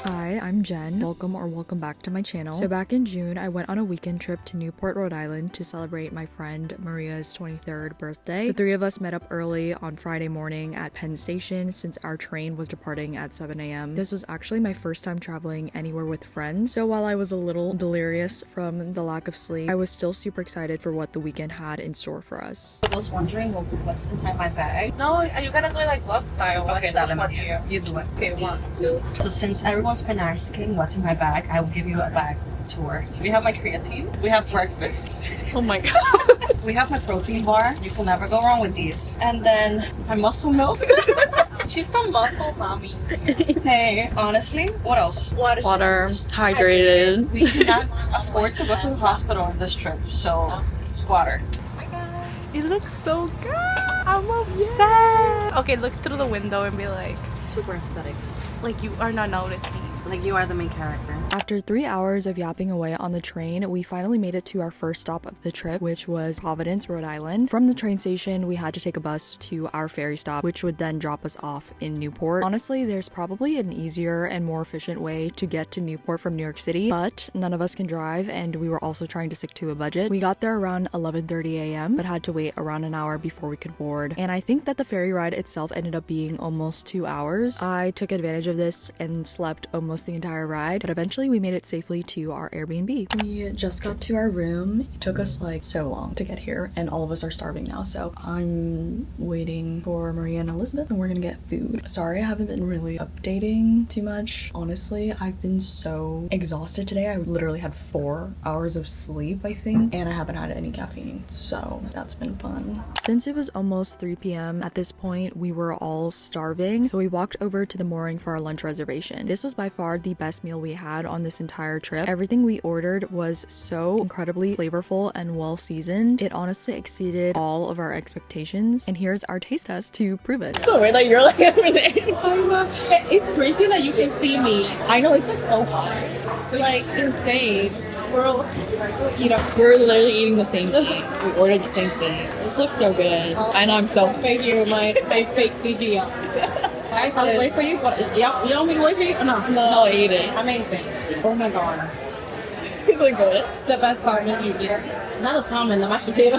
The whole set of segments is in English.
Hi, I'm Jen. Welcome back to my channel. So back in June, I went on a weekend trip to Newport, Rhode Island to celebrate my friend Maria's 23rd birthday. The three of us met up early on Friday morning at Penn Station since our train was departing at 7 a.m. This was actually my first time traveling anywhere with friends, so while I was a little delirious from the lack of sleep, I was still super excited for what the weekend had in store for us. I was wondering what's inside my bag. No, you gotta do it like glove style. Okay, you do it. Okay, 1, 2. So since everyone's been asking what's in my bag, I will give you a bag tour. We have my creatine. We have breakfast. Oh my god. We have my protein bar. You can never go wrong with these. And then my muscle milk. She's some muscle mommy. Hey, honestly, what else? Water, hydrated. We cannot afford to go to the hospital on this trip, so water. Oh my god. It looks so good. I'm obsessed. Okay, look through the window and be like, Super aesthetic. like you are not noticing. Like you are the main character. After 3 hours of yapping away on the train, we finally made it to our first stop of the trip, which was Providence, Rhode Island. From the train station, we had to take a bus to our ferry stop, which would then drop us off in Newport. Honestly, there's probably an easier and more efficient way to get to Newport from New York City, but none of us can drive, and we were also trying to stick to a budget. We got there around 11:30 a.m., but had to wait around an hour before we could board. And I think that the ferry ride itself ended up being almost 2 hours. I took advantage of this and slept almost the entire ride, but eventually we made it safely to our Airbnb. We just got to our room. It took us like so long to get here, and all of us are starving now, so I'm waiting for Maria and Elizabeth, and we're gonna get food. Sorry I haven't been really updating too much. Honestly, I've been so exhausted today. I literally had 4 hours of sleep, I think, and I haven't had any caffeine, so that's been fun. Since it was almost 3 p.m. at this point, we were all starving, so we walked over to the mooring for our lunch reservation. This was by far the best meal we had on this entire trip. Everything we ordered was so incredibly flavorful and well seasoned. It honestly exceeded all of our expectations, and here's our taste test to prove it. The way that you're like over there. It's crazy that you can see me. I know it's like so hot. Like insane. We're literally eating the same thing. We ordered the same thing. This looks so good. I know I'm so thank you, my fake video. Guys, I'll wait for you. But you want me to wait for you? No, No, eat it. Amazing. Oh my god. It's like good. It's the best salmon you eat. Not the salmon, the mashed potato.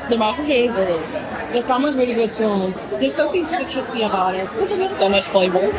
The mashed potato is good. The salmon's really good too. There's something citrusy about it. There's so much flavor.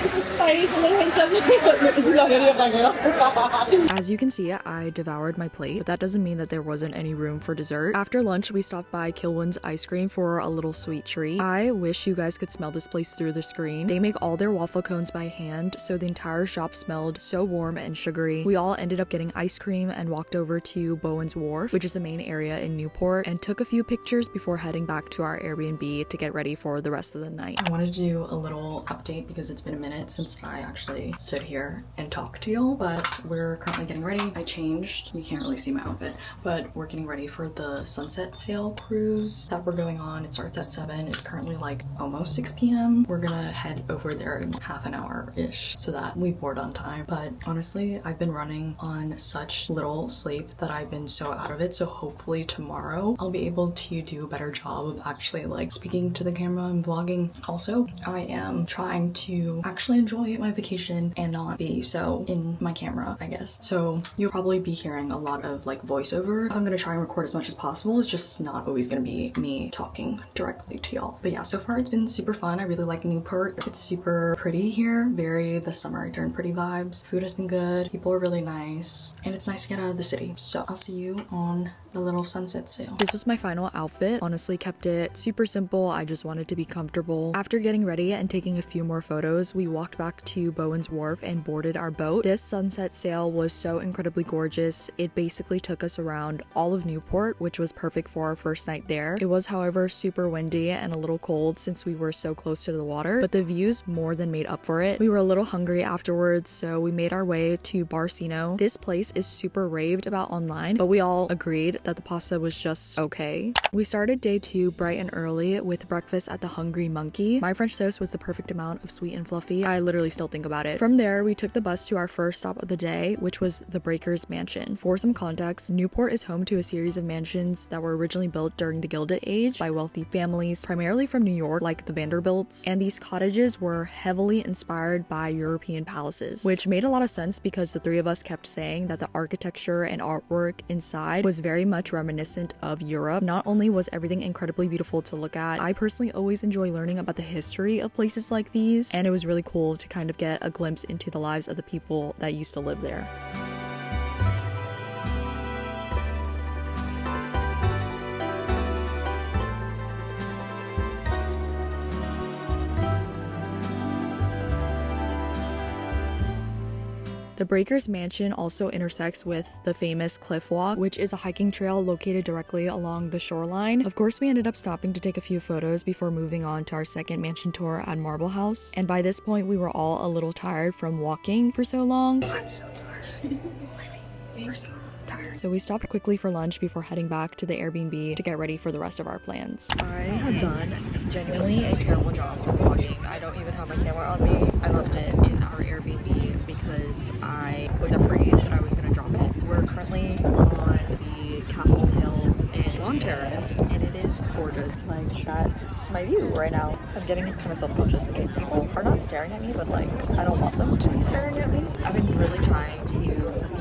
As you can see, I devoured my plate, but that doesn't mean that there wasn't any room for dessert. After lunch, we stopped by Kilwin's Ice Cream for a little sweet treat. I wish you guys could smell this place through the screen. They make all their waffle cones by hand, so the entire shop smelled so warm and sugary. We all ended up getting ice cream and walked over to Bowen's Wharf, which is the main area in Newport, and took a few pictures before heading back to our Airbnb to get ready for the rest of the night. I wanted to do a little update because it's been a minute since I actually stood here and talked to y'all, but we're currently getting ready. I changed. You can't really see my outfit, but we're getting ready for the sunset sail cruise that we're going on. It starts at 7. It's currently like almost 6 p.m. We're gonna head over there in half an hour-ish so that we board on time. But honestly, I've been running on such little sleep that I've been so out of it, so hopefully tomorrow I'll be able to do a better job of actually like speaking to the camera and vlogging. Also, I am trying to actually enjoy my vacation and not be so in my camera, I guess. So you'll probably be hearing a lot of like voiceover. I'm gonna try and record as much as possible. It's just not always gonna be me talking directly to y'all. But yeah, so far it's been super fun. I really like Newport. It's super pretty here. Very the summer turned pretty vibes. Food has been good. People are really nice. And it's nice to get out of the city. So I'll see you on the little sunset sail. This was my final outfit. Honestly, kept it super simple. I just wanted to be comfortable. After getting ready and taking a few more photos, we walked back to Bowen's Wharf and boarded our boat. This sunset sail was so incredibly gorgeous. It basically took us around all of Newport, which was perfect for our first night there. It was, however, super windy and a little cold since we were so close to the water, but the views more than made up for it. We were a little hungry afterwards, so we made our way to Cino. This place is super raved about online, but we all agreed that the pasta was just okay. We We started day 2 bright and early with breakfast at the Hungry Monkey. My French toast was the perfect amount of sweet and fluffy. I literally still think about it. From there, we took the bus to our first stop of the day, which was the Breakers Mansion. For some context, Newport is home to a series of mansions that were originally built during the Gilded Age by wealthy families, primarily from New York, like the Vanderbilts, and these cottages were heavily inspired by European palaces, which made a lot of sense because the three of us kept saying that the architecture and artwork inside was very much reminiscent of Europe. Not only was everything incredibly beautiful to look at, I personally always enjoy learning about the history of places like these, and it was really cool to kind of get a glimpse into the lives of the people that used to live there. The Breakers Mansion also intersects with the famous Cliff Walk, which is a hiking trail located directly along the shoreline. Of course, we ended up stopping to take a few photos before moving on to our second mansion tour at Marble House. And by this point, we were all a little tired from walking for so long. I'm so tired. My feet are so tired. So we stopped quickly for lunch before heading back to the Airbnb to get ready for the rest of our plans. I have done genuinely a terrible job of vlogging. I don't even have my camera on me. I left it in our Airbnb because I was afraid that I was going to drop it. We're currently on the Castle Hill and Long Terrace, and it is gorgeous. Like, that's my view right now. I'm getting kind of self-conscious because people are not staring at me, but like, I don't want them to be staring at me. I've been really trying to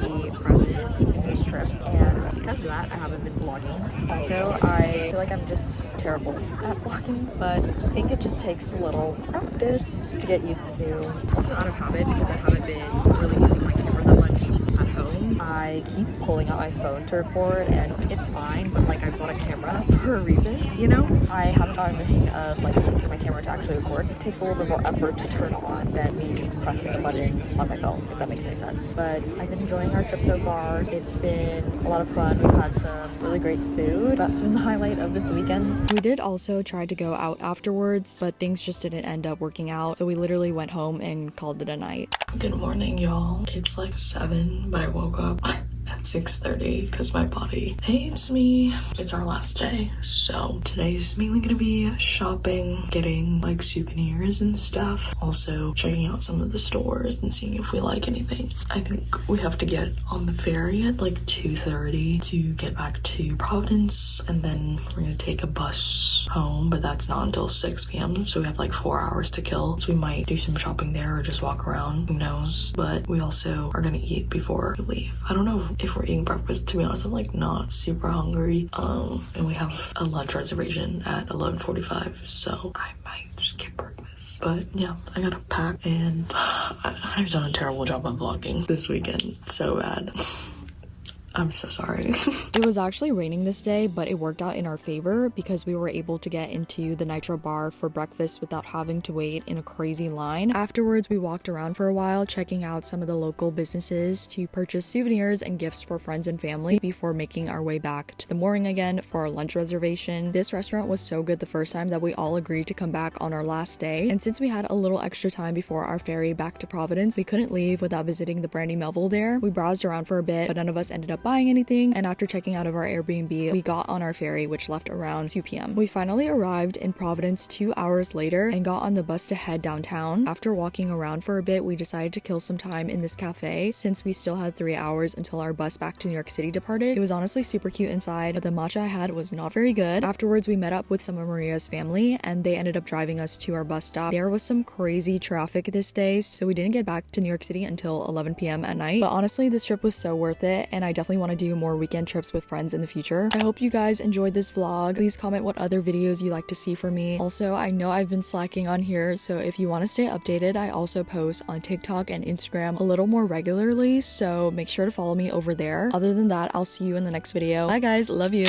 be present in this trip, and because of that, I haven't been vlogging. Also, I feel like I'm just terrible at vlogging, but I think it just takes a little practice to get used to. Also out of habit because I haven't been really using my camera that much at home. I keep pulling out my phone to record, and it's fine, but like, I bought a camera for a reason, you know? I haven't gotten the hang of like taking my camera to actually record. It takes a little bit more effort to turn on than me just pressing a button on my phone, if that makes any sense. But I've been enjoying our trip so far. It's been a lot of fun. We've had some really great food. That's been the highlight of this weekend. We did also try to go out afterwards, but things just didn't end up working out, so we literally went home and called it a night. Good morning, y'all. It's like 7, but I woke up at 6:30 because my body hates me. It's our last day, so today's mainly gonna be shopping, getting like souvenirs and stuff, also checking out some of the stores and seeing if we like anything. I think we have to get on the ferry at like 2:30 to get back to Providence, and then we're gonna take a bus home, but that's not until 6 p.m, so we have like 4 hours to kill. So we might do some shopping there or just walk around, who knows. But we also are gonna eat before we leave. I don't know if we're eating breakfast, to be honest. I'm like not super hungry, and we have a lunch reservation at 11:45, so I might just get breakfast. But yeah, I gotta pack, and I've done a terrible job of vlogging this weekend. So bad. I'm so sorry. It was actually raining this day, but it worked out in our favor because we were able to get into the Nitro bar for breakfast without having to wait in a crazy line. Afterwards, we walked around for a while, checking out some of the local businesses to purchase souvenirs and gifts for friends and family before making our way back to the mooring again for our lunch reservation. This restaurant was so good the first time that we all agreed to come back on our last day, and since we had a little extra time before our ferry back to Providence, we couldn't leave without visiting the Brandy Melville there. We browsed around for a bit, but none of us ended up buying anything, and after checking out of our Airbnb, we got on our ferry, which left around 2 p.m. We finally arrived in Providence 2 hours later and got on the bus to head downtown. After walking around for a bit, we decided to kill some time in this cafe since we still had 3 hours until our bus back to New York City departed. It was honestly super cute inside, but the matcha I had was not very good. Afterwards, we met up with some of Maria's family, and they ended up driving us to our bus stop. There was some crazy traffic this day, so we didn't get back to New York City until 11 p.m. at night. But honestly, this trip was so worth it, and I definitely want to do more weekend trips with friends in the future. I hope you guys enjoyed this vlog. Please comment what other videos you like to see from me. Also, I know I've been slacking on here, so if you want to stay updated, I also post on TikTok and Instagram a little more regularly, so make sure to follow me over there. Other than that, I'll see you in the next video. Bye guys, love you.